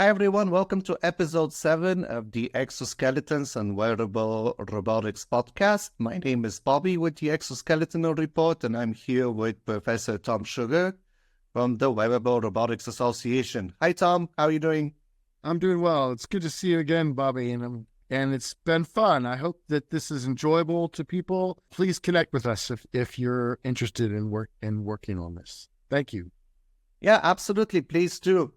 Hi everyone, welcome to episode 7 of the Exoskeletons and Wearable Robotics podcast. My name is Bobby with the Exoskeleton Report, and I'm here with Professor Tom Sugar from the Wearable Robotics Association. Hi Tom, how are you doing? I'm doing well. It's good to see you again, Bobby, and it's been fun. I hope that this is enjoyable to people. Please connect with us if you're interested in working on this. Thank you. Yeah, absolutely. Please do.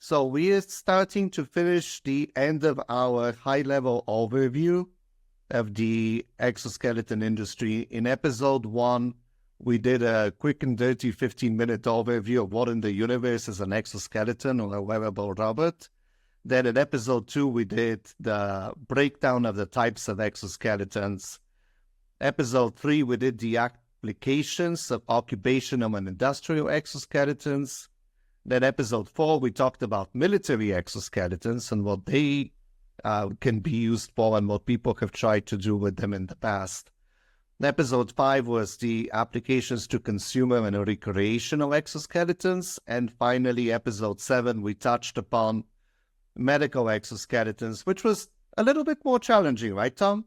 So we are starting to finish the end of our high-level overview of the exoskeleton industry. In episode 1, we did a quick and dirty 15-minute overview of what in the universe is an exoskeleton or a wearable robot. Then in episode 2, we did the breakdown of the types of exoskeletons. Episode 3, we did the applications of occupational and industrial exoskeletons. Then episode 4, we talked about military exoskeletons and what they can be used for and what people have tried to do with them in the past. Episode 5 was the applications to consumer and recreational exoskeletons. And finally, episode 7, we touched upon medical exoskeletons, which was a little bit more challenging, right, Tom?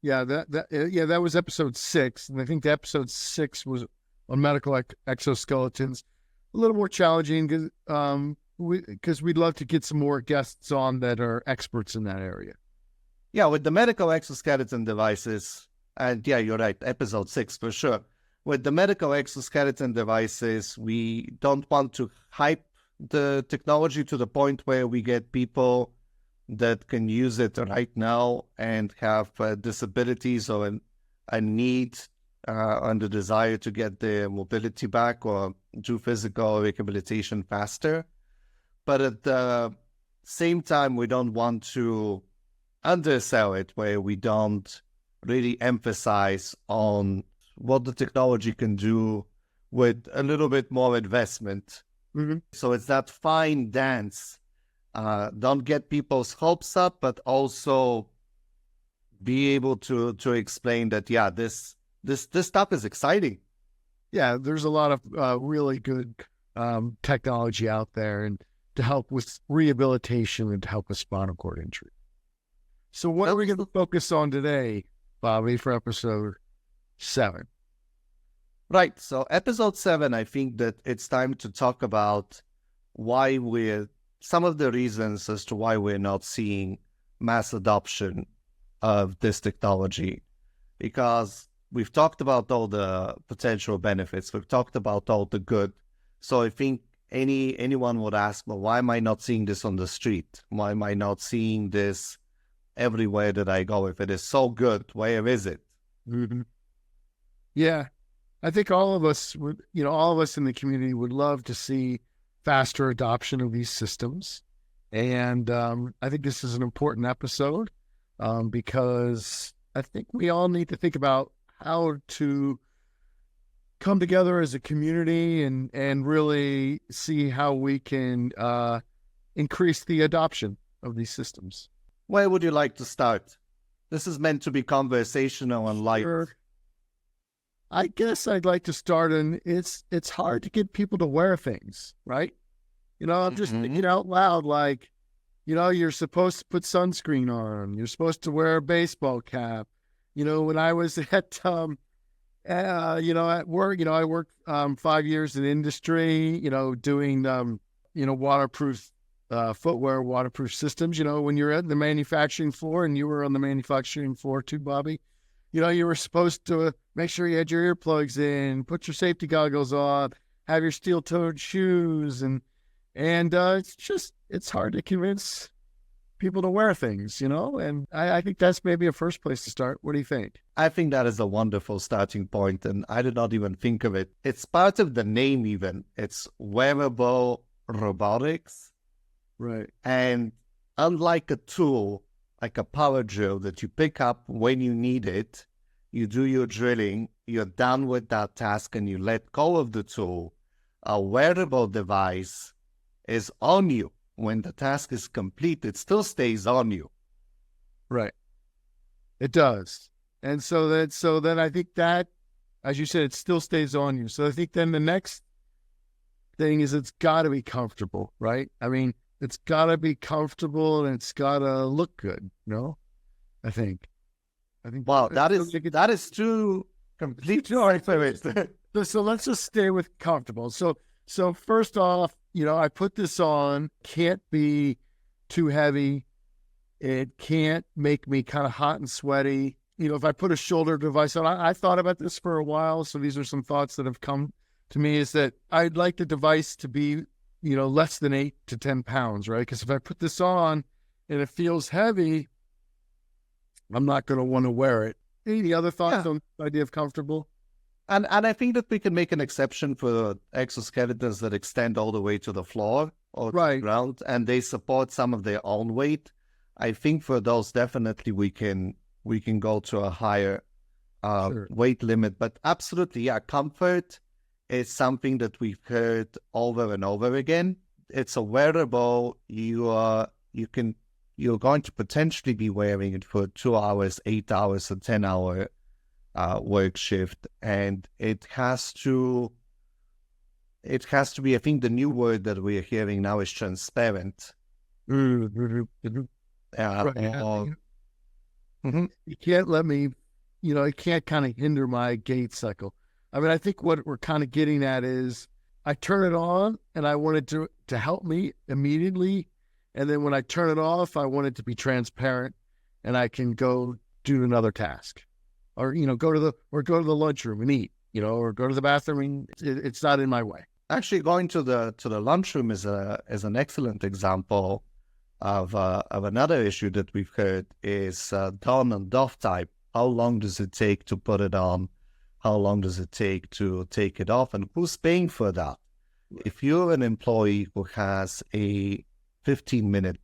Yeah, that was episode 6, and I think the episode 6 was on medical exoskeletons. A little more challenging because we'd love to get some more guests on that are experts in that area. Yeah, with the medical exoskeleton devices, and yeah, you're right, episode 6 for sure. With the medical exoskeleton devices, we don't want to hype the technology to the point where we get people that can use it right now and have disabilities or a need and the desire to get their mobility back or do physical rehabilitation faster. But at the same time, we don't want to undersell it where we don't really emphasize on what the technology can do with a little bit more investment. Mm-hmm. So it's that fine dance. Don't get people's hopes up, but also be able to explain that, yeah, this stuff is exciting. Yeah, there's a lot of really good technology out there and to help with rehabilitation and to help with spinal cord injury. So what are we going to focus on today, Bobby, for episode 7? Right. So episode 7, I think that it's time to talk about some of the reasons as to why we're not seeing mass adoption of this technology. Because we've talked about all the potential benefits. We've talked about all the good. So I think anyone would ask, well, why am I not seeing this on the street? Why am I not seeing this everywhere that I go? If it is so good, where is it? Mm-hmm. Yeah, I think all of us in the community would love to see faster adoption of these systems. And I think this is an important episode because I think we all need to think about how to come together as a community and really see how we can increase the adoption of these systems. Where would you like to start? This is meant to be conversational and light. Sure. I guess I'd like to start, and it's hard to get people to wear things, right? I'm just thinking out loud, like, you're supposed to put sunscreen on. You're supposed to wear a baseball cap. When I was at work, I worked 5 years in industry, doing, waterproof footwear, waterproof systems. When you're at the manufacturing floor, and you were on the manufacturing floor too, Bobby, you were supposed to make sure you had your earplugs in, put your safety goggles on, have your steel-toed shoes, and it's hard to convince people to wear things, and I think that's maybe a first place to start. What do you think? I think that is a wonderful starting point, and I did not even think of it. It's part of the name even. It's Wearable Robotics. Right. And unlike a tool, like a power drill that you pick up when you need it, you do your drilling, you're done with that task, and you let go of the tool. A wearable device is on you. When the task is complete, it still stays on you. Right. It does. And so then I think that, as you said, it still stays on you. So I think then the next thing is it's got to be comfortable, right? I mean, it's got to be comfortable and it's got to look good. No, I think. Wow, that is too complete. So let's just stay with comfortable. So first off, I put this on. Can't be too heavy. It can't make me kind of hot and sweaty. If I put a shoulder device on, I thought about this for a while. So these are some thoughts that have come to me, is that I'd like the device to be, less than 8 to 10 pounds, right? Because if I put this on and it feels heavy, I'm not going to want to wear it. Any other thoughts on the idea of comfortable? And I think that we can make an exception for exoskeletons that extend all the way to the floor or to the ground, and they support some of their own weight. I think for those, definitely we can go to a higher weight limit. But absolutely, yeah, comfort is something that we've heard over and over again. It's a wearable. You're going to potentially be wearing it for 2 hours, 8 hours, a 10-hour work shift, and it has to be. I think the new word that we are hearing now is transparent. You can't let me, it can't kind of hinder my gait cycle. I mean, I think what we're kind of getting at is I turn it on and I want it to help me immediately. And then when I turn it off, I want it to be transparent and I can go do another task, or, go to the lunchroom and eat, or go to the bathroom. And it's not in my way. Actually, going to the lunchroom is an excellent example of another issue that we've heard is on and off type. How long does it take to put it on? How long does it take to take it off? And who's paying for that? If you're an employee who has a 15-minute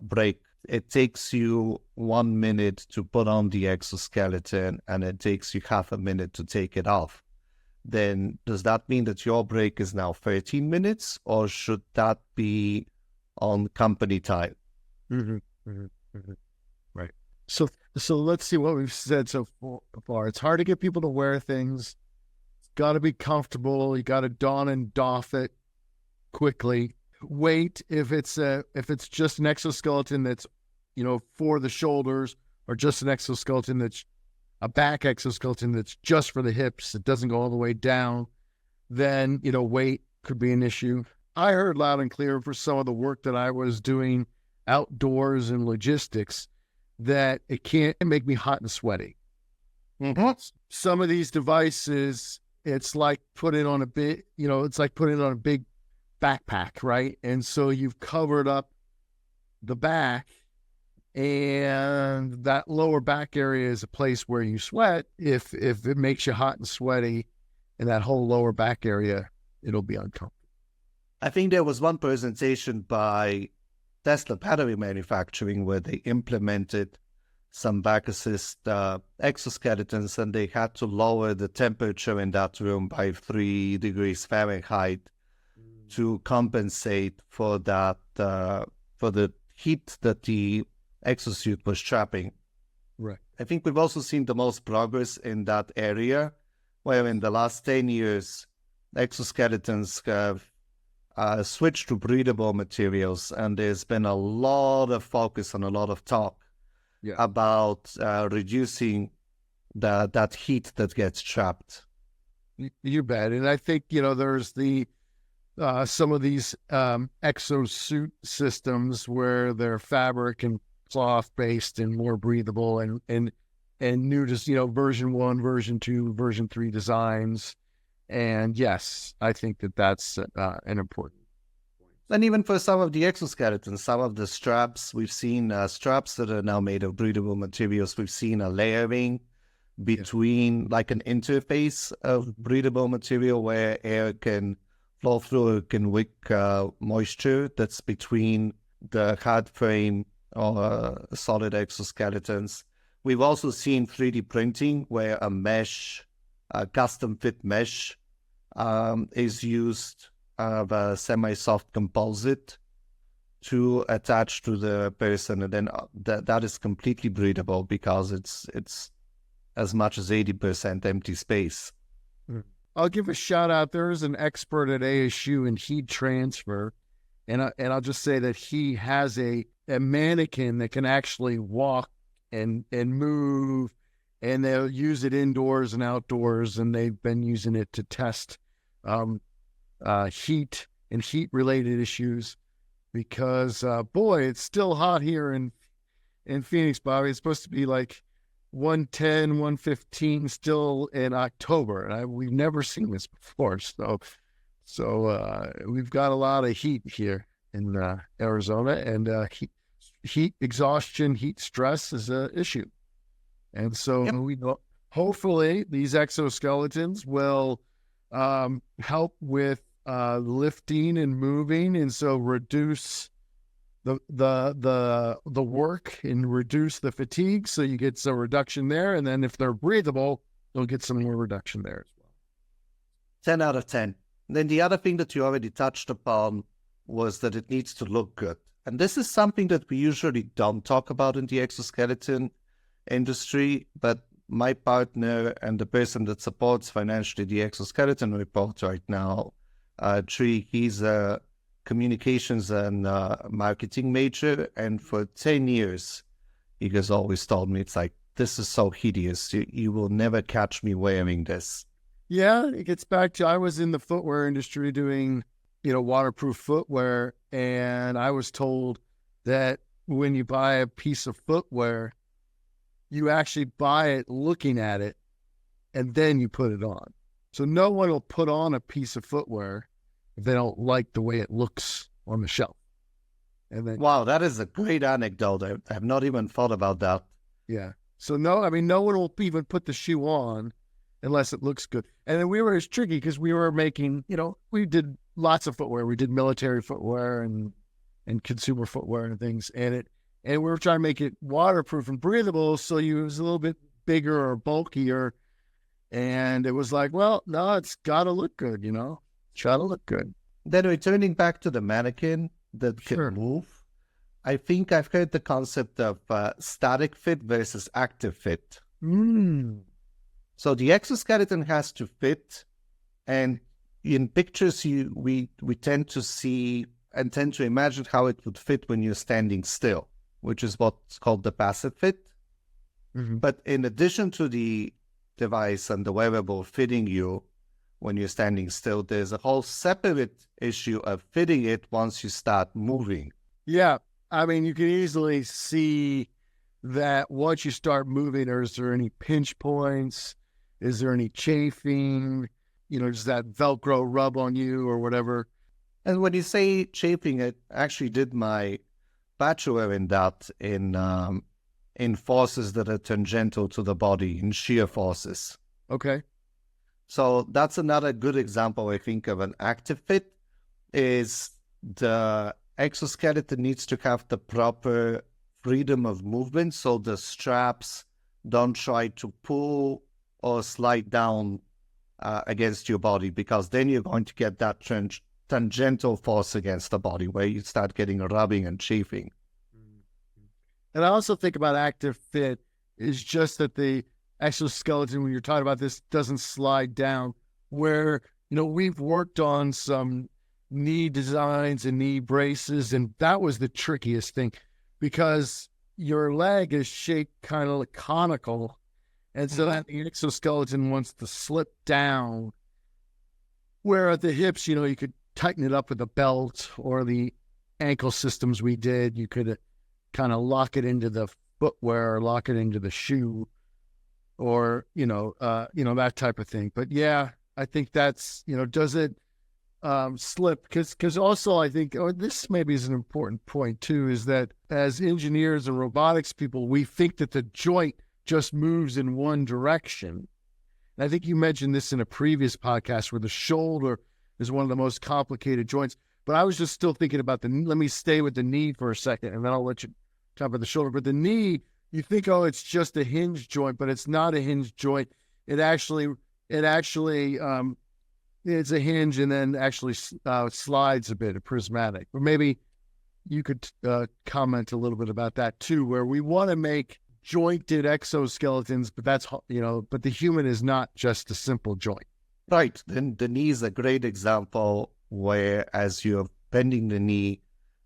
break, it takes you 1 minute to put on the exoskeleton and it takes you half a minute to take it off. Then does that mean that your break is now 13 minutes, or should that be on company time? Right. So let's see what we've said so far. It's hard to get people to wear things. It's got to be comfortable. You got to don and doff it quickly. Weight, if it's just an exoskeleton that's, for the shoulders, or just an exoskeleton that's a back exoskeleton that's just for the hips, it doesn't go all the way down, then, weight could be an issue. I heard loud and clear for some of the work that I was doing outdoors and logistics that it can't make me hot and sweaty. Some of these devices, it's like putting on a big, it's like putting on a big backpack, right? And so you've covered up the back, and that lower back area is a place where you sweat. If it makes you hot and sweaty in that whole lower back area, it'll be uncomfortable. I think there was one presentation by Tesla battery manufacturing where they implemented some back assist exoskeletons, and they had to lower the temperature in that room by 3 degrees Fahrenheit to compensate for that, for the heat that the exosuit was trapping. Right. I think we've also seen the most progress in that area, where in the last 10 years, exoskeletons have switched to breathable materials, and there's been a lot of focus and a lot of talk about reducing that heat that gets trapped. You bet. And I think, there's the some of these exosuit systems where they're fabric and cloth based and more breathable, and new, just, version 1, version 2, version 3 designs. And yes, I think that's an important point. And even for some of the exoskeletons, some of the straps, we've seen straps that are now made of breathable materials. We've seen a layering between, like an interface of breathable material where air can flow through, it can wick moisture that's between the hard frame or solid exoskeletons. We've also seen 3D printing where a mesh, a custom fit mesh is used of a semi-soft composite to attach to the person, and then that is completely breathable because it's as much as 80% empty space. I'll give a shout out. There's an expert at ASU in heat transfer, And I'll just say that he has a mannequin that can actually walk and move, and they'll use it indoors and outdoors, and they've been using it to test heat and heat related issues because boy, it's still hot here in Phoenix, Bobby. It's supposed to be like 110, 115 still in October, and we've never seen this before. So we've got a lot of heat here in Arizona, and heat exhaustion, heat stress is an issue. And so we know, hopefully these exoskeletons will help with lifting and moving, and so reduce the work and reduce the fatigue. So you get some reduction there, and then if they're breathable, they'll get some more reduction there as well. 10 out of 10. Then the other thing that you already touched upon was that it needs to look good. And this is something that we usually don't talk about in the exoskeleton industry, but my partner and the person that supports financially the Exoskeleton report right now, Tree, he's a communications and marketing major, and for 10 years, he has always told me, it's like, this is so hideous. You will never catch me wearing this. Yeah, it gets back to, I was in the footwear industry doing, waterproof footwear, and I was told that when you buy a piece of footwear, you actually buy it looking at it, and then you put it on. So no one will put on a piece of footwear if they don't like the way it looks on the shelf. And then, wow, that is a great anecdote. I have not even thought about that. Yeah. So no one will even put the shoe on unless it looks good. And then it's tricky because we were making, we did lots of footwear. We did military footwear and consumer footwear and things. And we were trying to make it waterproof and breathable. So it was a little bit bigger or bulkier. And it was like, well, no, it's got to look good, It's got to look good. Then returning back to the mannequin that can Sure. move, I think I've heard the concept of static fit versus active fit. So the exoskeleton has to fit, and in pictures we tend to see and tend to imagine how it would fit when you're standing still, which is what's called the passive fit. Mm-hmm. But in addition to the device and the wearable fitting you when you're standing still, there's a whole separate issue of fitting it once you start moving. Yeah. I mean, you can easily see that once you start moving, is there any pinch points? Is there any chafing? Does that Velcro rub on you or whatever? And when you say chafing, I actually did my bachelor in that in forces that are tangential to the body, in shear forces. Okay. So that's another good example, I think, of an active fit, is the exoskeleton needs to have the proper freedom of movement, so the straps don't try to pull or slide down against your body, because then you're going to get that tangential force against the body where you start getting a rubbing and chafing. And I also think about active fit is just that the exoskeleton, when you're talking about this, doesn't slide down, where, we've worked on some knee designs and knee braces, and that was the trickiest thing because your leg is shaped kind of like conical, and so that the exoskeleton wants to slip down, where at the hips, you could tighten it up with a belt, or the ankle systems we did, you could kind of lock it into the footwear or lock it into the shoe, or that type of thing. But yeah, I think that's, does it slip? Because also I think, this maybe is an important point too, is that as engineers and robotics people, we think that the joint just moves in one direction. And I think you mentioned this in a previous podcast where the shoulder is one of the most complicated joints. But I was just still thinking about let me stay with the knee for a second, and then I'll let you talk about the shoulder. But the knee, you think, it's just a hinge joint, but it's not a hinge joint. It's a hinge and then actually slides a bit, a prismatic. Or maybe you could comment a little bit about that too, where we want to make jointed exoskeletons, but but the human is not just a simple joint. Right. Then the knee is a great example where, as you're bending the knee,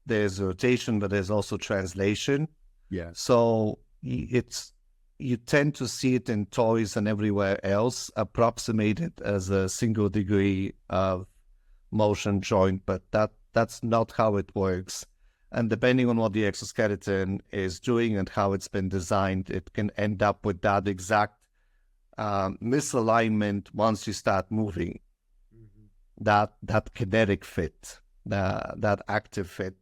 there's rotation, but there's also translation. Yeah. So you tend to see it in toys and everywhere else, approximated as a single degree of motion joint, but that's not how it works. And depending on what the exoskeleton is doing and how it's been designed, it can end up with that exact misalignment once you start moving. That kinetic fit, that active fit.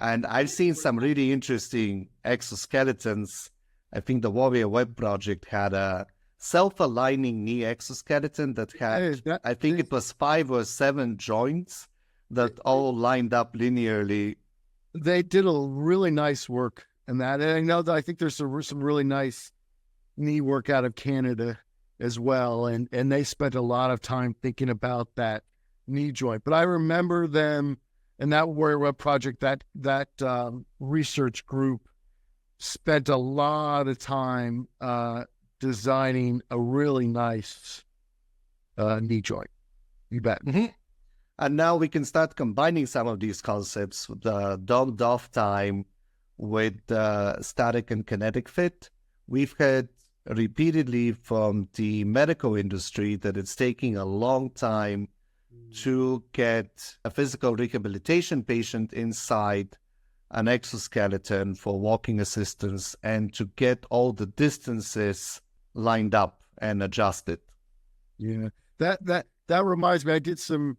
And I've seen some really interesting exoskeletons. I think the Warrior Web project had a self-aligning knee exoskeleton that had, I think it was 5 or 7 joints that all lined up linearly. They did a really nice work in that. And I know that I think there's some really nice knee work out of Canada as well. And they spent a lot of time thinking about that knee joint. But I remember them in that Warrior Web project, that research group spent a lot of time designing a really nice knee joint. You bet. Mm-hmm. And now we can start combining some of these concepts, the dogged off time with static and kinetic fit. We've heard repeatedly from the medical industry that it's taking a long time to get a physical rehabilitation patient inside an exoskeleton for walking assistance and to get all the distances lined up and adjusted. Yeah, that reminds me, I did some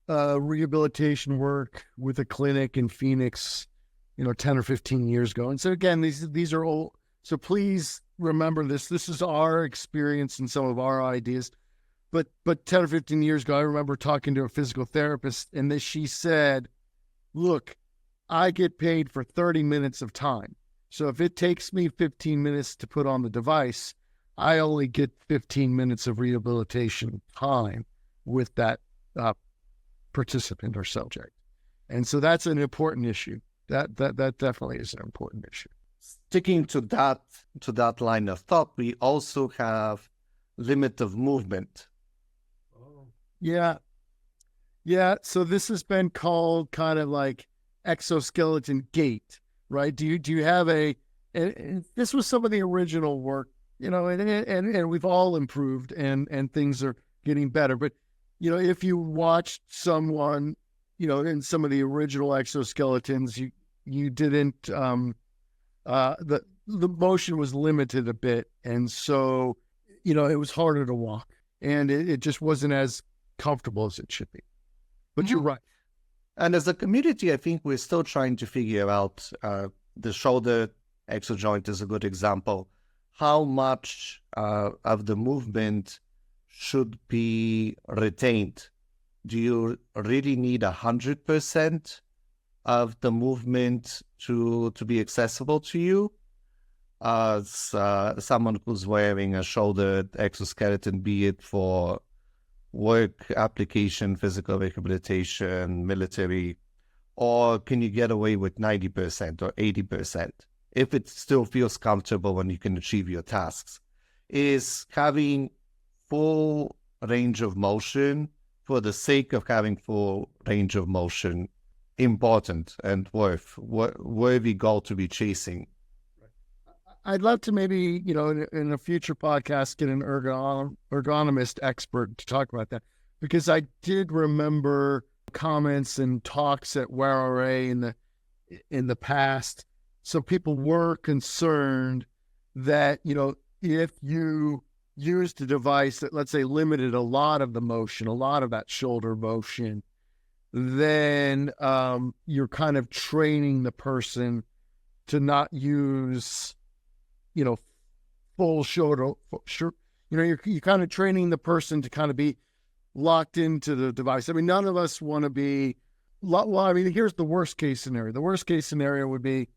rehabilitation work with a clinic in Phoenix, 10 or 15 years ago. And so again, these are old. So please remember this. This is our experience and some of our ideas. But 10 or 15 years ago, I remember talking to a physical therapist, and she said, look, I get paid for 30 minutes of time. So if it takes me 15 minutes to put on the device, I only get 15 minutes of rehabilitation time with that participant or subject. And so that's an important issue. That definitely is an important issue. Sticking to that line of thought, we also have limit of movement. Yeah. So this has been called kind of like exoskeleton gait, right? Do you have and this was some of the original work, and we've all improved and things are getting better. But, if you watched someone, in some of the original exoskeletons, you didn't, the motion was limited a bit. And so, it was harder to walk and it just wasn't as comfortable as it should be. But you're right. And as a community, I think we're still trying to figure out, the shoulder exojoint is a good example. How much of the movement should be retained? Do you really need 100% of the movement to be accessible to you? As someone who's wearing a shoulder exoskeleton, be it for work application, physical rehabilitation, military, or can you get away with 90% or 80% if it still feels comfortable and you can achieve your tasks? Is having full range of motion for the sake of having full range of motion important and worthy goal to be chasing? I'd love to maybe, in a future podcast, get an ergonomist expert to talk about that, because I did remember comments and talks at WRA in the past. So people were concerned that, if you used a device that, let's say, limited a lot of the motion, a lot of that shoulder motion, then you're kind of training the person to not use full shoulder. You're kind of training the person to kind of be locked into the device. I mean, none of us want to be. Well, I mean, here's the worst case scenario. The worst case scenario would be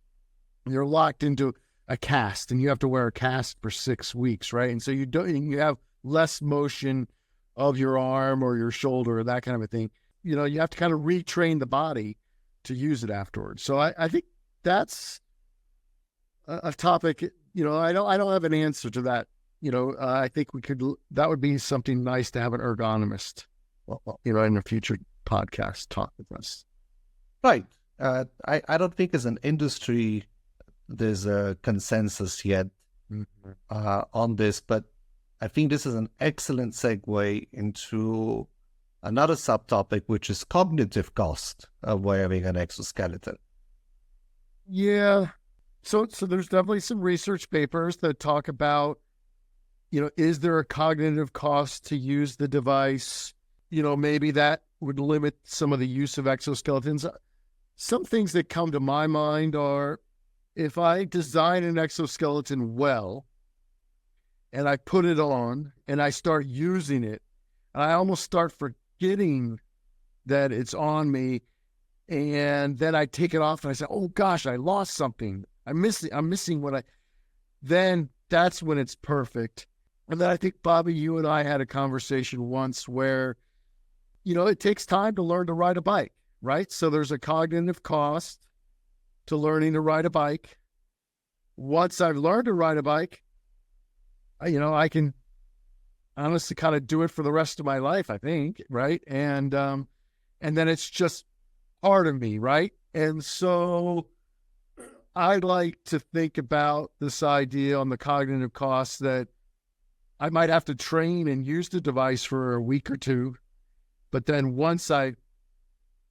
you're locked into a cast, and you have to wear a cast for 6 weeks, right? And so you have less motion of your arm or your shoulder or that kind of a thing. You have to kind of retrain the body to use it afterwards. So I think that's a topic. I don't have an answer to that. I think that would be something nice to have an ergonomist, in a future podcast talk with us. Right. I don't think as an industry there's a consensus yet on this, but I think this is an excellent segue into another subtopic, which is cognitive cost of wearing an exoskeleton. Yeah. So there's definitely some research papers that talk about, is there a cognitive cost to use the device? Maybe that would limit some of the use of exoskeletons. Some things that come to my mind are, if I design an exoskeleton well and I put it on and I start using it, and I almost start forgetting that it's on me, and then I take it off and I say, oh gosh, I lost something. I'm missing then that's when it's perfect. And then I think, Bobby, you and I had a conversation once where, it takes time to learn to ride a bike, right? So there's a cognitive cost to learning to ride a bike. Once I've learned to ride a bike, I can honestly kind of do it for the rest of my life, I think, right? And then it's just part of me, right? And so I like to think about this idea on the cognitive cost that I might have to train and use the device for a week or two, but then once I've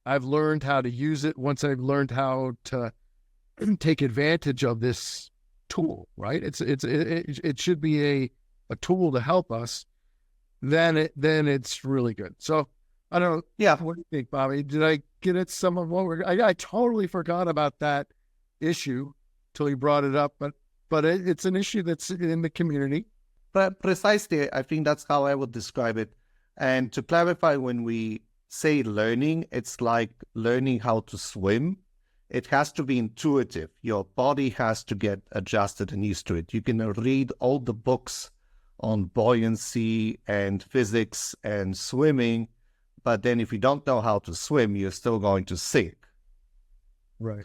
learned how to use it, once I've learned how to take advantage of this tool, right? It should be a tool to help us. Then it's really good. So I don't know. Yeah. What do you think, Bobby? Did I get at some of what I totally forgot about that issue till you brought it up, but it's an issue that's in the community. But precisely, I think that's how I would describe it. And to clarify, when we say learning, it's like learning how to swim. It has to be intuitive. Your body has to get adjusted and used to it. You can read all the books on buoyancy and physics and swimming, but then if you don't know how to swim, you're still going to sink. Right.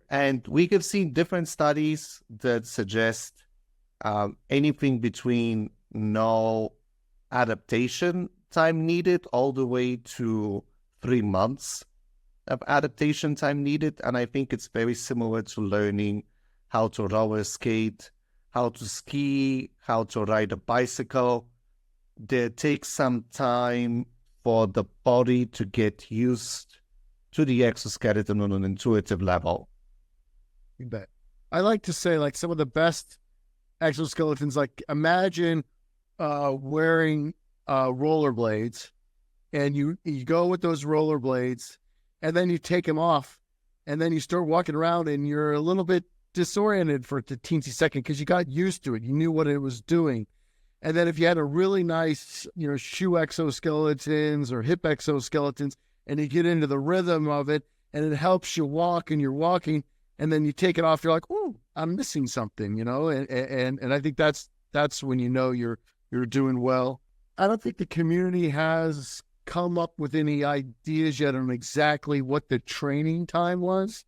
And we have seen different studies that suggest anything between no adaptation time needed all the way to 3 months of adaptation time needed. And I think it's very similar to learning how to roller skate, how to ski, how to ride a bicycle. There takes some time for the body to get used to the exoskeleton on an intuitive level. You bet. I like to say, like, some of the best exoskeletons, like, imagine wearing rollerblades, and you go with those rollerblades, and then you take them off, and then you start walking around, and you're a little bit disoriented for a teensy second because you got used to it. You knew what it was doing. And then if you had a really nice, shoe exoskeletons or hip exoskeletons, and you get into the rhythm of it, and it helps you walk, and you're walking, and then you take it off, you're like, oh, I'm missing something, and I think that's when you're doing well. I don't think the community has come up with any ideas yet on exactly what the training time was.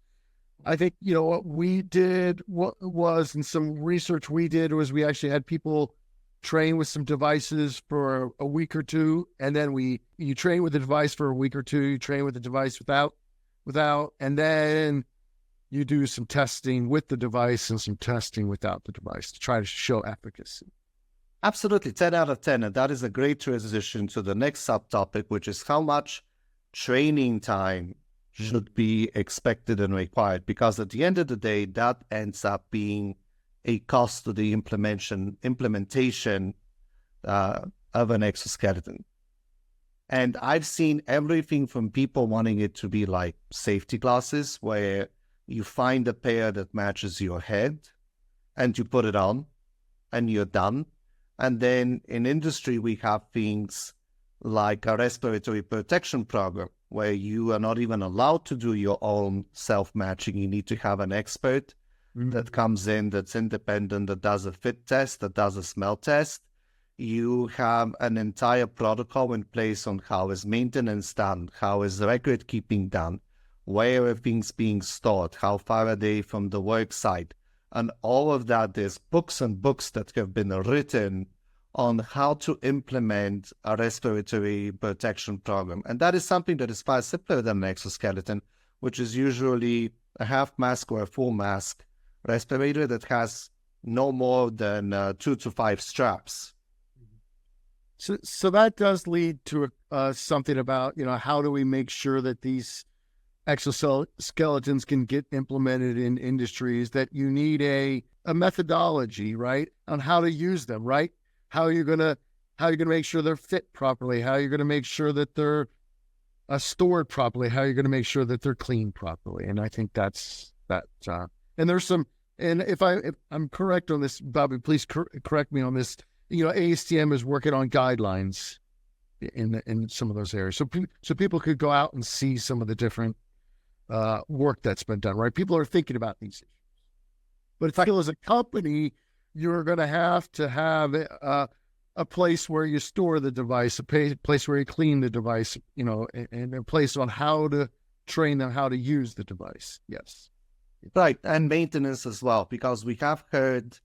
I think, what we did, and some research we did was we actually had people train with some devices for a week or two, and then you train with the device for a week or two, you train with the device without, and then you do some testing with the device and some testing without the device to try to show efficacy. Absolutely, 10 out of 10. And that is a great transition to the next subtopic, which is how much training time should be expected and required. Because at the end of the day, that ends up being a cost to the implementation of an exoskeleton. And I've seen everything from people wanting it to be like safety glasses, where you find a pair that matches your head and you put it on and you're done. And then in industry, we have things like a respiratory protection program where you are not even allowed to do your own self-matching. You need to have an expert that comes in, that's independent, that does a fit test, that does a smell test. You have an entire protocol in place on how is maintenance done, how is record keeping done, where are things being stored, how far are they from the work site. And all of that, there's books and books that have been written on how to implement a respiratory protection program. And that is something that is far simpler than an exoskeleton, which is usually a half mask or a full mask respirator that has no more than 2 to 5 straps. So that does lead to something about, how do we make sure that these exoskeletons can get implemented in industries, that you need a methodology, right, on how to use them, right? How are you gonna make sure they're fit properly? How are you gonna make sure that they're stored properly? How are you gonna make sure that they're cleaned properly? And I think that's that. And there's some, and if I'm correct on this, Bobby, please correct me on this. ASTM is working on guidelines in some of those areas, so people could go out and see some of the different work that's been done, right? People are thinking about these issues. But if I feel as a company, you're going to have a place where you store the device, a place where you clean the device, and a place on how to train them how to use the device. Yes. Right. And maintenance as well, because we have heard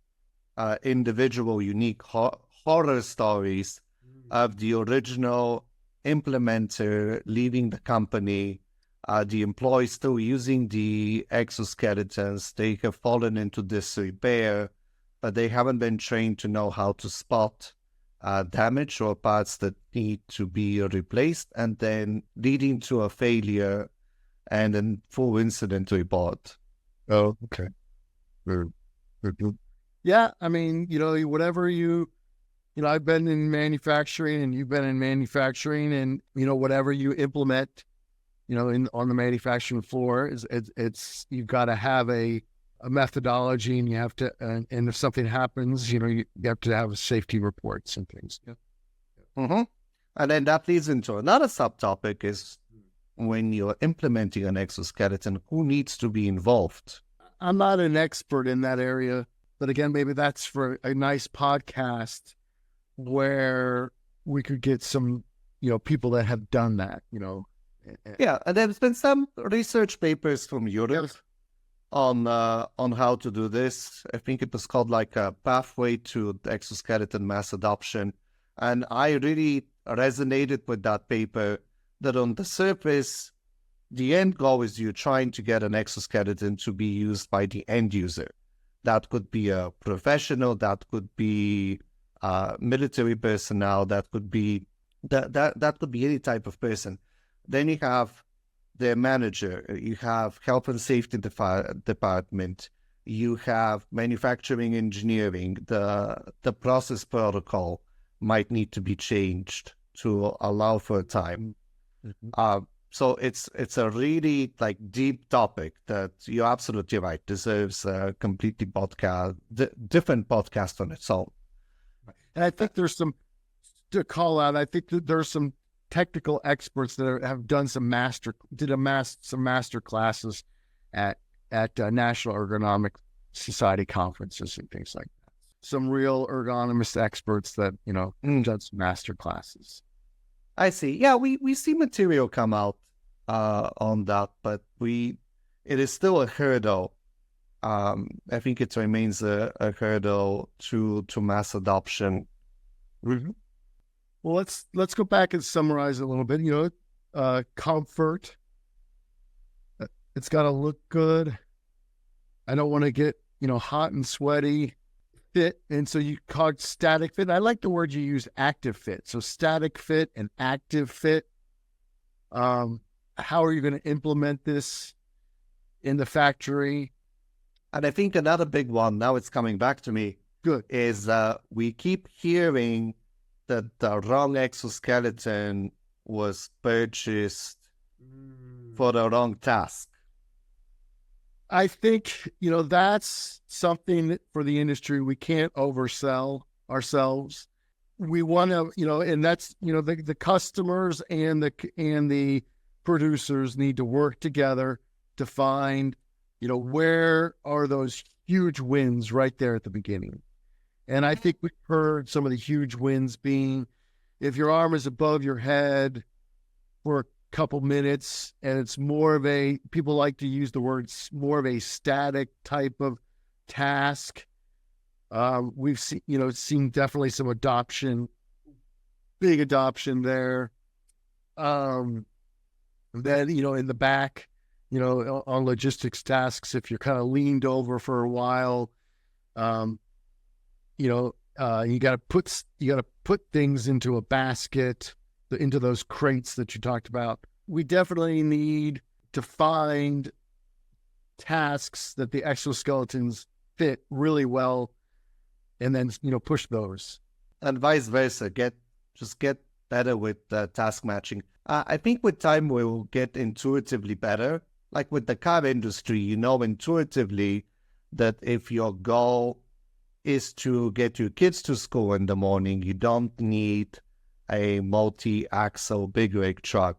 individual unique horror stories of the original implementer leaving the company, the employees still using the exoskeletons. They have fallen into disrepair, but they haven't been trained to know how to spot damage or parts that need to be replaced, and then leading to a failure and a full incident report. Oh, okay. Yeah, I mean, whatever I've been in manufacturing and you've been in manufacturing, and, whatever you implement, on the manufacturing floor, it's you've got to have a methodology, and you have to, and if something happens, you have to have safety reports and things. Yeah. Mm-hmm. And then that leads into another subtopic is when you're implementing an exoskeleton, who needs to be involved? I'm not an expert in that area, but again, maybe that's for a nice podcast where we could get some, people that have done that, Yeah, and there's been some research papers from Europe on how to do this. I think it was called like a pathway to exoskeleton mass adoption. And I really resonated with that paper, that on the surface, the end goal is you're trying to get an exoskeleton to be used by the end user. That could be a professional, that could be military personnel, that could be that could be any type of person. Then you have the manager, you have health and safety department, you have manufacturing engineering. The process protocol might need to be changed to allow for time. Mm-hmm. So it's a really deep topic that you're absolutely right, deserves a completely different podcast on its own. And I think there's some to call out. I think that there's some technical experts that have done some master classes at National Ergonomic Society conferences and things like that. Some real ergonomist experts that done some master classes. I see. Yeah, we see material come out on that, but it is still a hurdle. I think it remains a hurdle to mass adoption. Mm-hmm. Well, let's go back and summarize a little bit. Comfort. It's got to look good. I don't want to get hot and sweaty. Fit, and so you call it static fit. I like the word you use, active fit. So static fit and active fit. How are you going to implement this in the factory? And I think another big one, now it's coming back to me, good, is we keep hearing that the wrong exoskeleton was purchased for the wrong task. I think, that's something for the industry. We can't oversell ourselves. We want to, and that's, the customers and the producers need to work together to find, where are those huge wins right there at the beginning. And I think we've heard some of the huge wins being, if your arm is above your head for a couple minutes, and it's more of people like to use the words, more of a static type of task. We've seen definitely some adoption, big adoption there. Then, in the back, on logistics tasks, if you're kind of leaned over for a while, you got to put things into a basket, into those crates that you talked about. We definitely need defined tasks that the exoskeletons fit really well, and then push those. And vice versa. Get better with task matching. I think with time we will get intuitively better. Like with the car industry, intuitively that if your goal is to get your kids to school in the morning, you don't need a multi-axle big rig truck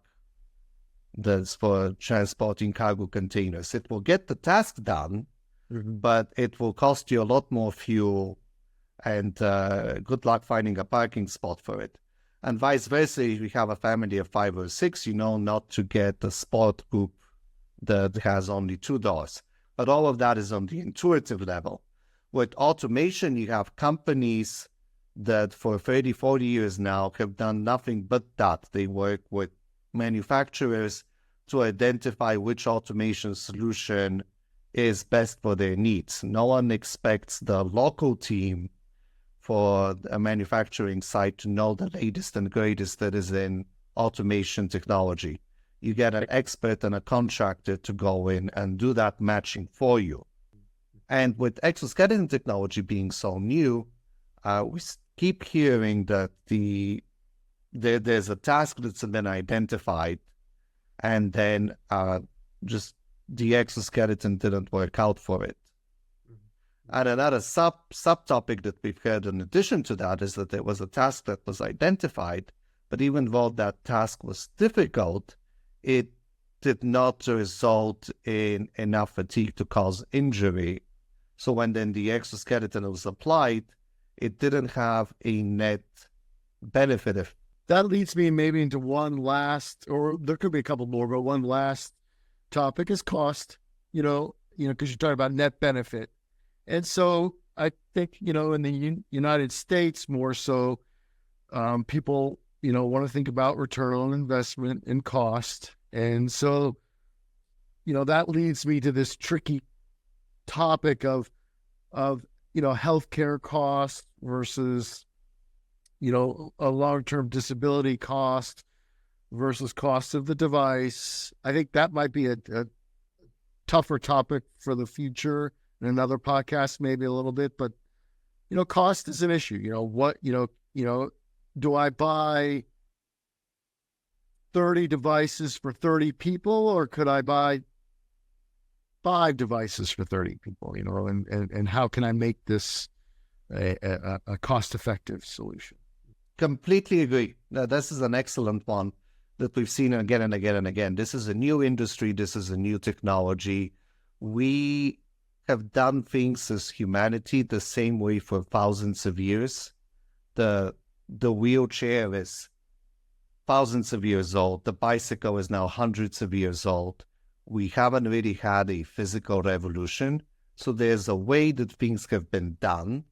that's for transporting cargo containers. It will get the task done, but it will cost you a lot more fuel, and good luck finding a parking spot for it. And vice versa, if you have a family of 5 or 6, not to get a sport coupe that has only 2 doors. But all of that is on the intuitive level. With automation, you have companies that for 30, 40 years now have done nothing but that. They work with manufacturers to identify which automation solution is best for their needs. No one expects the local team for a manufacturing site to know the latest and greatest that is in automation technology. You get an expert and a contractor to go in and do that matching for you. And with exoskeleton technology being so new, we keep hearing that there's a task that's been identified, and then just the exoskeleton didn't work out for it. And another subtopic that we've heard in addition to that is that there was a task that was identified, but even though that task was difficult, it did not result in enough fatigue to cause injury. So when then the exoskeleton was applied, it didn't have a net benefit. That leads me maybe into one last, or there could be a couple more, but one last topic is cost, because you're talking about net benefit. And so I think, in the United States more so, people, want to think about return on investment and cost. And so, that leads me to this tricky topic of healthcare costs versus, a long-term disability cost versus cost of the device. I think that might be a tougher topic for the future in another podcast, maybe a little bit, but, cost is an issue. Do I buy 30 devices for 30 people, or could I buy 5 devices for 30 people, and how can I make this a cost-effective solution? Completely agree. Now, this is an excellent one that we've seen again and again and again. This is a new industry. This is a new technology. We have done things as humanity the same way for thousands of years. The wheelchair is thousands of years old. The bicycle is now hundreds of years old. We haven't really had a physical revolution. So there's a way that things have been done.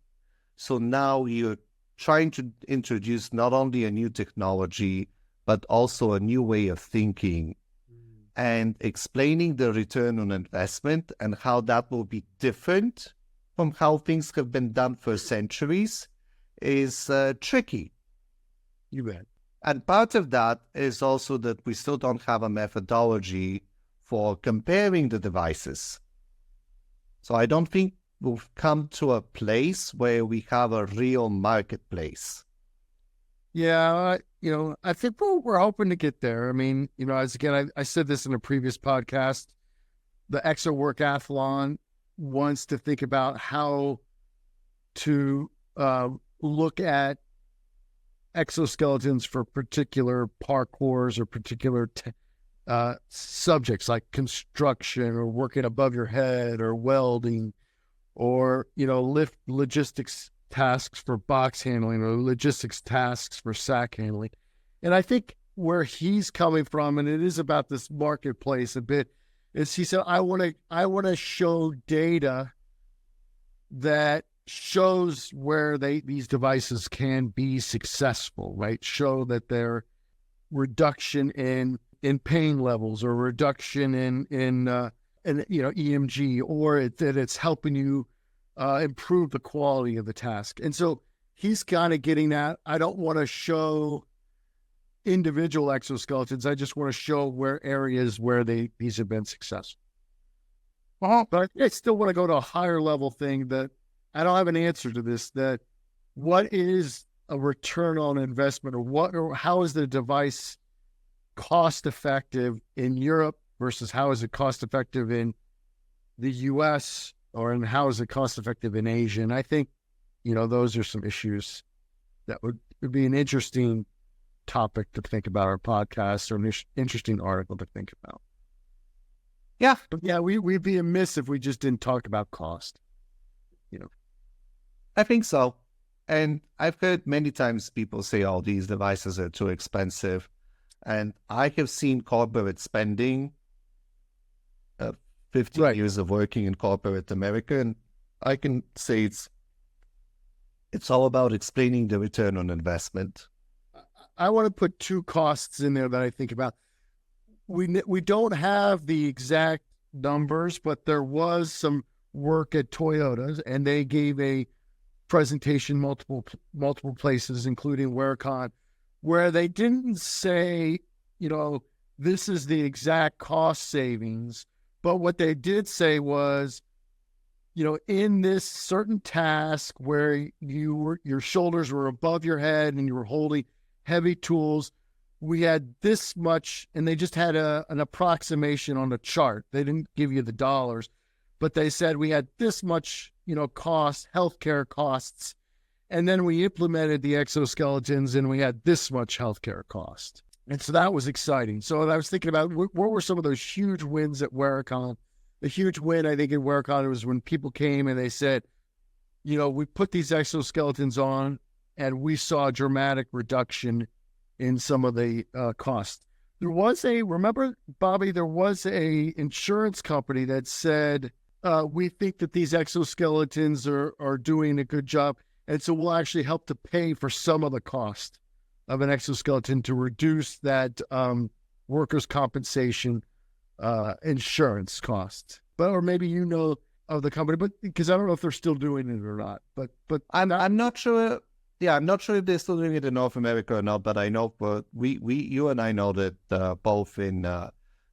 So now you're trying to introduce not only a new technology, but also a new way of thinking and explaining the return on investment and how that will be different from how things have been done for centuries is tricky. You bet. And part of that is also that we still don't have a methodology for comparing the devices. So I don't think we've come to a place where we have a real marketplace. Yeah, I think we're hoping to get there. I mean, I said this in a previous podcast, the Exo Workathlon wants to think about how to look at exoskeletons for particular parkours or particular subjects like construction or working above your head or welding or, lift logistics tasks for box handling or logistics tasks for sack handling. And I think where he's coming from, and it is about this marketplace a bit, is he said, I want to show data that shows where these devices can be successful, right? Show that their reduction in in pain levels or reduction in EMG, or that it's helping you improve the quality of the task. And so he's kind of getting at, I don't want to show individual exoskeletons. I just want to show where areas where these have been successful. But I still want to go to a higher level thing that I don't have an answer to this, that what is a return on investment, or how is the device cost effective in Europe versus how is it cost effective in the US, and how is it cost effective in Asia? And I think, those are some issues that would be an interesting topic to think about, our podcast, or an interesting article to think about. Yeah. But yeah, we'd be amiss if we just didn't talk about cost. I think so. And I've heard many times people say, oh, these devices are too expensive. And I have seen corporate spending, 50 years of working in corporate America, and I can say it's all about explaining the return on investment. I want to put two costs in there that I think about. We don't have the exact numbers, but there was some work at Toyota, and they gave a presentation multiple places, including Wearcon, where they didn't say, this is the exact cost savings, but what they did say was, in this certain task where your shoulders were above your head and you were holding heavy tools, we had this much, and they just had an approximation on a chart. They didn't give you the dollars, but they said we had this much, cost, healthcare costs, and then we implemented the exoskeletons and we had this much healthcare cost. And so that was exciting. So I was thinking about what were some of those huge wins at Wearcon. The huge win, I think, in Wearcon was when people came and they said, we put these exoskeletons on and we saw a dramatic reduction in some of the costs. Remember, Bobby, there was a insurance company that said, we think that these exoskeletons are doing a good job, and so we'll actually help to pay for some of the cost of an exoskeleton to reduce that workers' compensation insurance cost. Or maybe of the company, but because I don't know if they're still doing it or not. But I'm not sure. Yeah, I'm not sure if they're still doing it in North America or not. But I know you and I know that both in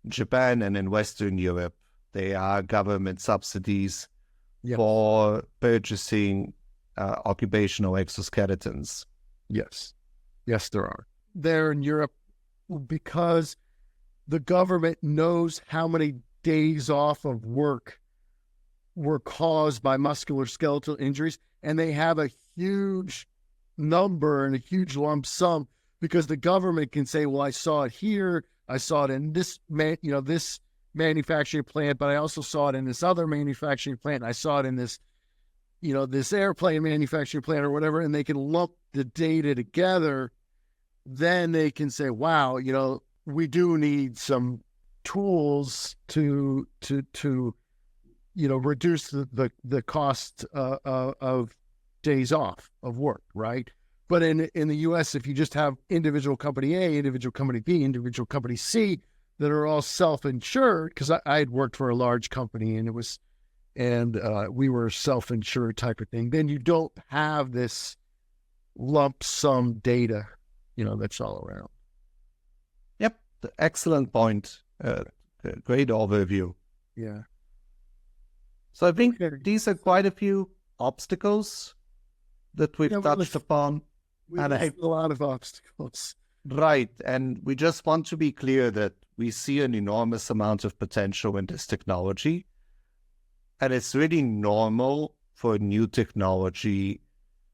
Japan and in Western Europe, there are government subsidies for purchasing occupational exoskeletons. Yes, there are. There in Europe, because the government knows how many days off of work were caused by musculoskeletal injuries, and they have a huge number and a huge lump sum, because the government can say, well, I saw it here, I saw it in this this manufacturing plant, but I also saw it in this other manufacturing plant, and I saw it in this this airplane manufacturing plant or whatever, and they can lump the data together. Then they can say, wow, we do need some tools to reduce the cost of days off of work, right? But in the U.S., if you just have individual company A, individual company B, individual company C that are all self-insured, because I had worked for a large company and we were self-insured type of thing, then you don't have this lump sum data, that's all around. Yep, excellent point. Great overview. Yeah. So I think these are quite a few obstacles that we've touched upon. And a lot of obstacles. Right. And we just want to be clear that we see an enormous amount of potential in this technology. And it's really normal for new technology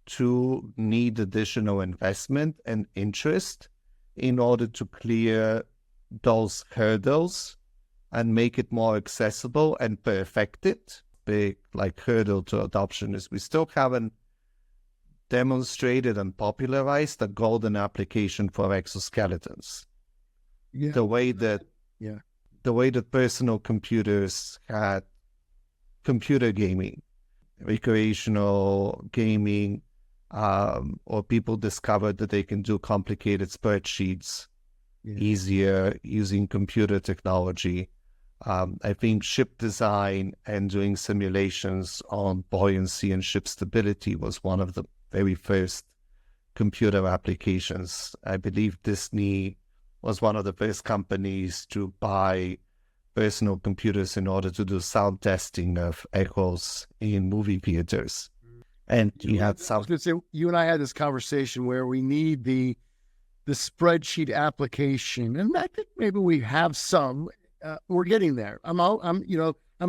to need additional investment and interest in order to clear those hurdles and make it more accessible and perfect it. Big hurdle to adoption is we still haven't demonstrated and popularized the golden application for exoskeletons. Yeah. The way that personal computers had computer gaming, recreational gaming, or people discovered that they can do complicated spreadsheets easier using computer technology. I think ship design and doing simulations on buoyancy and ship stability was one of the very first computer applications. I believe Disney was one of the first companies to buy personal computers in order to do sound testing of echoes in movie theaters. And you had some. I was going to say, you and I had this conversation where we need the spreadsheet application, and I think maybe we have some. We're getting there. I'm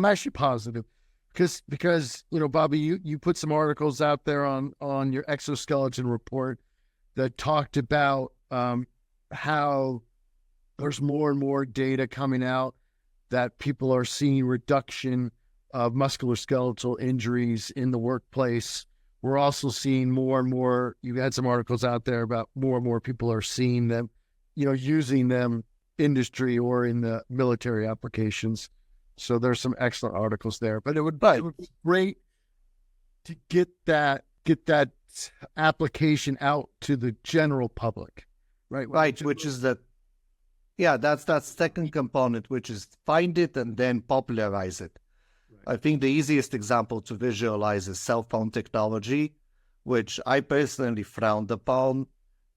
actually positive because Bobby, you put some articles out there on your exoskeleton report that talked about how there's more and more data coming out that people are seeing reduction of musculoskeletal injuries in the workplace. We're also seeing more and more, you had some articles out there about more and more people are seeing them, using them industry or in the military applications. So there's some excellent articles there, but it would be great to get that application out to the general public, right? Right, which is that's that second component, which is find it and then popularize it. Right. I think the easiest example to visualize is cell phone technology, which I personally frowned upon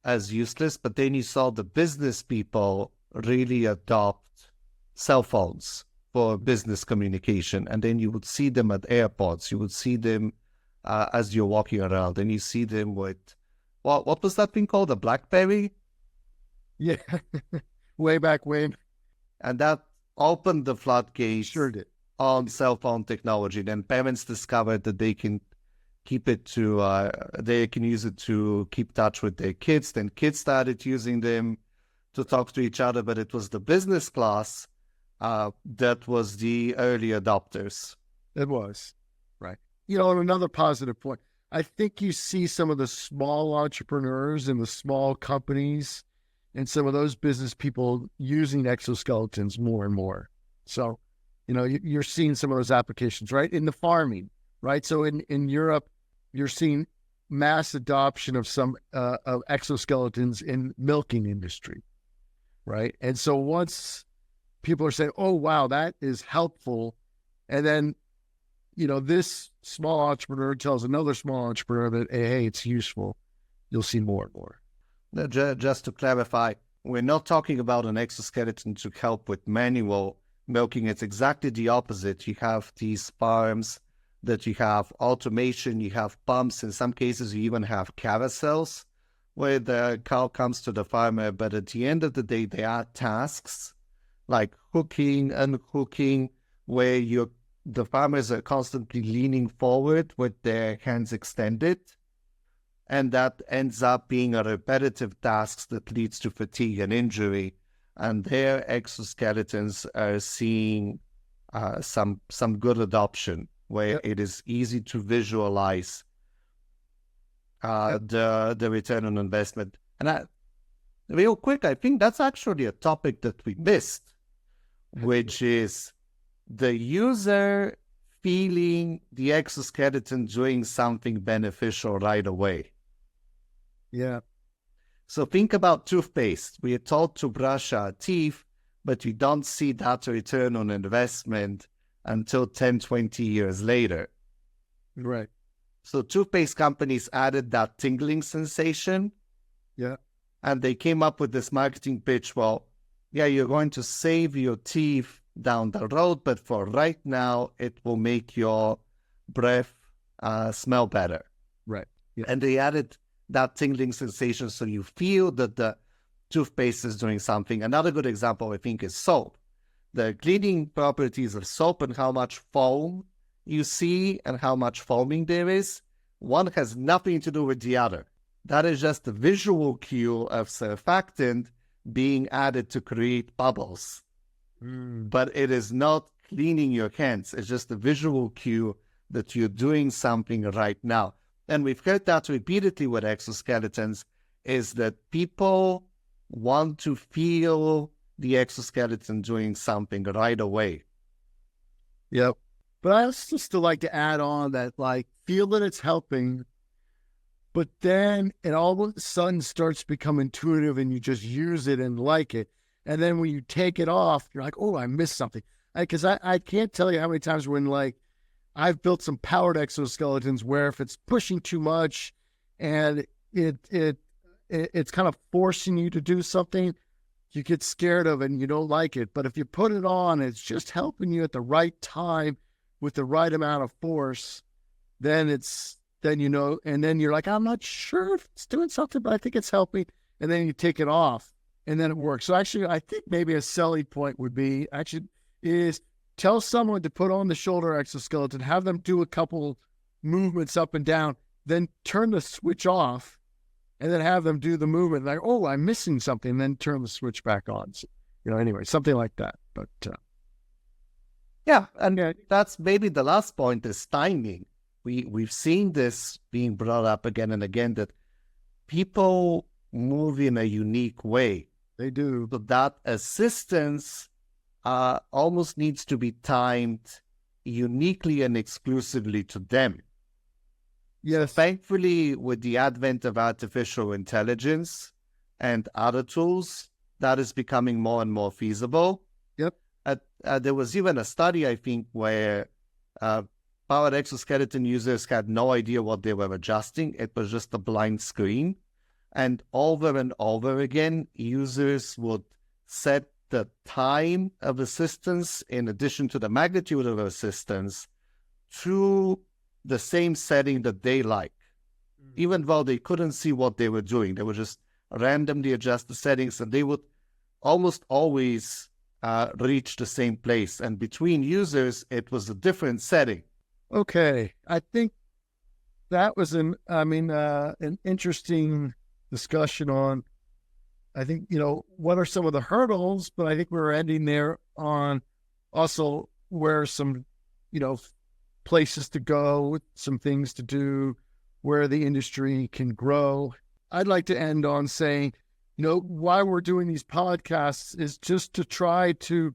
as useless, but then you saw the business people really adopt cell phones for business communication, and then you would see them at airports, you would see them as you're walking around, and you see them with, what was that thing called, a BlackBerry? Yeah. Way back when. And that opened the floodgates Sure did. On cell phone technology. Then parents discovered that they can keep it to, they can use it to keep touch with their kids. Then kids started using them to talk to each other, but it was the business class that was the early adopters. It was, right. On another positive point, I think you see some of the small entrepreneurs and the small companies and some of those business people using exoskeletons more and more. So, you're seeing some of those applications, right? In the farming, right? So in Europe, you're seeing mass adoption of some of exoskeletons in milking industry, right? And so once people are saying, oh, wow, that is helpful. And then, this small entrepreneur tells another small entrepreneur that, hey, it's useful. You'll see more and more. Just to clarify, we're not talking about an exoskeleton to help with manual milking. It's exactly the opposite. You have these farms that you have automation, you have pumps. In some cases, you even have carousels where the cow comes to the farmer. But at the end of the day, there are tasks like hooking, unhooking, where the farmers are constantly leaning forward with their hands extended. And that ends up being a repetitive task that leads to fatigue and injury. And their exoskeletons are seeing some good adoption, where it is easy to visualize the return on investment. And real quick, I think that's actually a topic that we missed, which is the user feeling the exoskeleton doing something beneficial right away. Yeah. So think about toothpaste. We are taught to brush our teeth, but we don't see that return on investment until 10, 20 years later. Right. So toothpaste companies added that tingling sensation. Yeah. And they came up with this marketing pitch. Well, yeah, you're going to save your teeth down the road, but for right now, it will make your breath smell better. Right. Yeah. And they added that tingling sensation so you feel that the toothpaste is doing something. Another good example, I think, is soap. The cleaning properties of soap and how much foam you see and how much foaming there is, one has nothing to do with the other. That is just a visual cue of surfactant being added to create bubbles. But it is not cleaning your hands. It's just a visual cue that you're doing something right now. And we've heard that repeatedly with exoskeletons, is that people want to feel the exoskeleton doing something right away. Yep. But I also still like to add on that, feel that it's helping, but then it all of a sudden starts to become intuitive and you just use it and like it. And then when you take it off, you're like, oh, I missed something. Because I can't tell you how many times when like I've built some powered exoskeletons where if it's pushing too much and it's kind of forcing you to do something, you get scared of it and you don't like it. But if you put it on, it's just helping you at the right time with the right amount of force, then and then you're like, I'm not sure if it's doing something, but I think it's helping. And then you take it off and then it works. So actually, I think maybe a selling point would be is tell someone to put on the shoulder exoskeleton, have them do a couple movements up and down, then turn the switch off and then have them do the movement. Like, oh, I'm missing something, and then turn the switch back on. So, anyway, something like that. But yeah, and that's maybe the last point is timing. We've seen this being brought up again and again, that people move in a unique way. They do. So that assistance almost needs to be timed uniquely and exclusively to them. Yes. So thankfully, with the advent of artificial intelligence and other tools, that is becoming more and more feasible. Yep. There was even a study, I think, where powered exoskeleton users had no idea what they were adjusting. It was just a blind screen. And over again, users would set the time of assistance in addition to the magnitude of assistance to the same setting that they like. Even though they couldn't see what they were doing, they would just randomly adjust the settings and they would almost always reach the same place. And between users, it was a different setting. Okay. I think that was an interesting discussion on, I think, what are some of the hurdles, but I think we're ending there on also where some, places to go, some things to do, where the industry can grow. I'd like to end on saying, why we're doing these podcasts is just to try to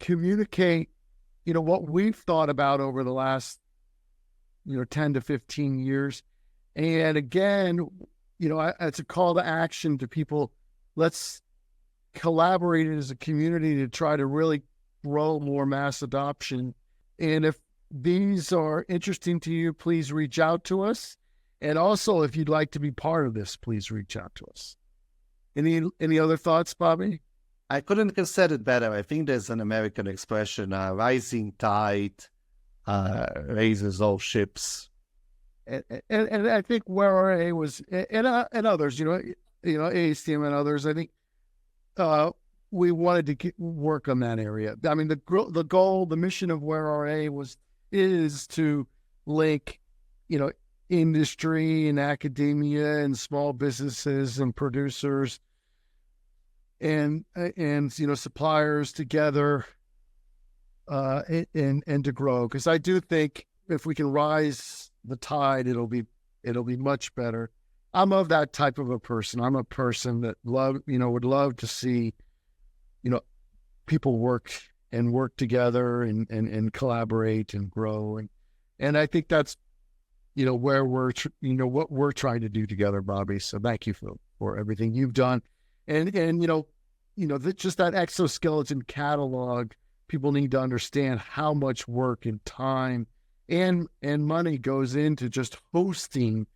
communicate, what we've thought about over the last, 10 to 15 years. And again, it's a call to action to people. Let's collaborate as a community to try to really grow more mass adoption. And if these are interesting to you, please reach out to us. And also, if you'd like to be part of this, please reach out to us. Any other thoughts, Bobby? I couldn't have said it better. I think there's an American expression, rising tide raises all ships. And I think Wearable was, and others, ASTM and others, I think we wanted to work on that area. I mean, the goal, the mission of Wearable is to link, industry and academia and small businesses and producers and suppliers together and to grow. Because I do think if we can rise the tide, it'll be much better. I'm of that type of a person. I'm a person that would love to see, people work together and collaborate and grow. And I think that's, where we're, what we're trying to do together, Bobby. So thank you for everything you've done. And just that exoskeleton catalog, people need to understand how much work and time and money goes into just hosting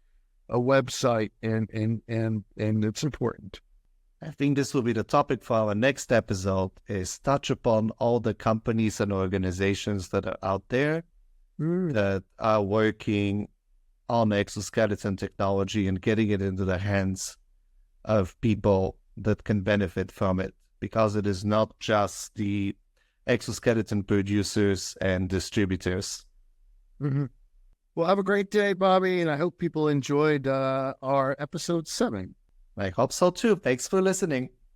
a website, and it's important. I think this will be the topic for our next episode, is touch upon all the companies and organizations that are out there that are working on exoskeleton technology and getting it into the hands of people that can benefit from it, because it is not just the exoskeleton producers and distributors. Mm-hmm. Well, have a great day, Bobby, and I hope people enjoyed our episode 7. I hope so too. Thanks for listening.